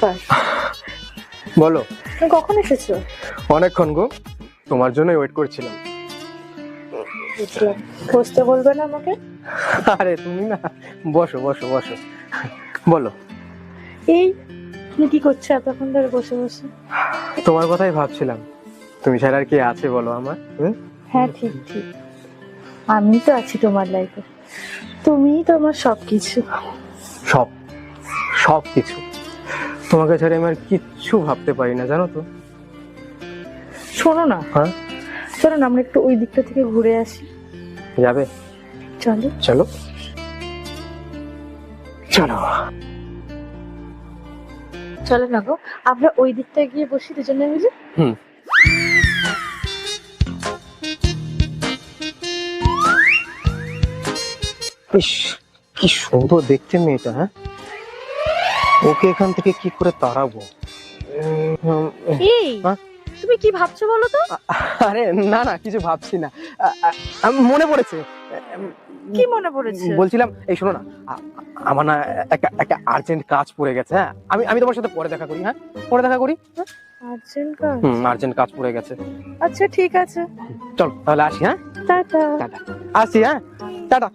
ব্যাপার? বলো। তুমি কখন এসেছো? অনেকক্ষণ গো, তোমার জন্যই ওয়েট করছিলাম। বুঝলাম। বসতে বলবে না আমাকে? আরে তুমি না, বসো বসো বসো, বলো। এই তুমি কি করছো এতক্ষণ ধরে বসে বসে? তোমার কথাই ভাবছিলাম, তুমি ছাড়া আর কি আছে বলো আমার। হ্যাঁ ঠিক ঠিক, আমি তো আছি তোমার লাইফে, তুমিই তো আমার সবকিছু। সব সব কিছু, তোমাকে ছাড়া আমি আর কিচ্ছু ভাবতে পারি না, জানো তো। শোনো না, হ্যাঁ, চলো না আমরা একটু ওই দিকটা থেকে ঘুরে আসি। যাবে? চলো চলো চলো। চলো না গো, আমরা ওই দিকটা গিয়ে বসি দুজনে মিলে। হুম। ইস, কি সুন্দর দেখতে মেয়েটা। হ্যাঁ, ওকে এখান থেকে কি করে তাড়াবো? এই হ্যাঁ? তুমি কি ভাবছো বলো তো? আরে না না, কিছু ভাবছি না। মনে পড়েছে। কি মনে পড়েছে? বলছিলাম, এই শোনো না, আমার না একটা একটা আর্জেন্ট কাজ পড়ে গেছে। হ্যাঁ, আমি আমি তোমার সাথে পরে দেখা করি। হ্যাঁ, পরে দেখা করি। আর্জেন্ট কাজ? আর্জেন্ট কাজ পড়ে গেছে। আচ্ছা ঠিক আছে, চলো তাহলে আসি। হ্যাঁ, টাটা। টাটা। আসি। হ্যাঁ, টাটা।